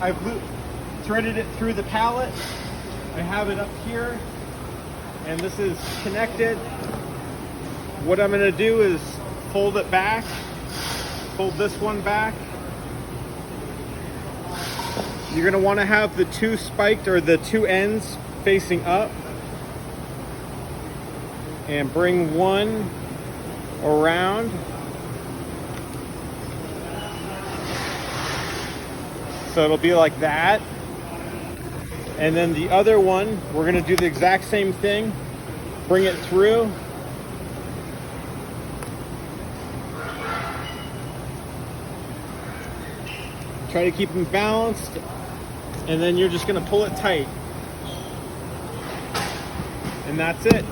I've threaded it through the pallet. I have it up here, and this is connected. What I'm going to do is fold it back, fold this one back. You're going to want to have the two spiked, or the two ends facing up, and bring one around. So it'll be like that. And then the other one, we're gonna do the exact same thing. Bring it through. Try to keep them balanced. And then you're just gonna pull it tight. And that's it.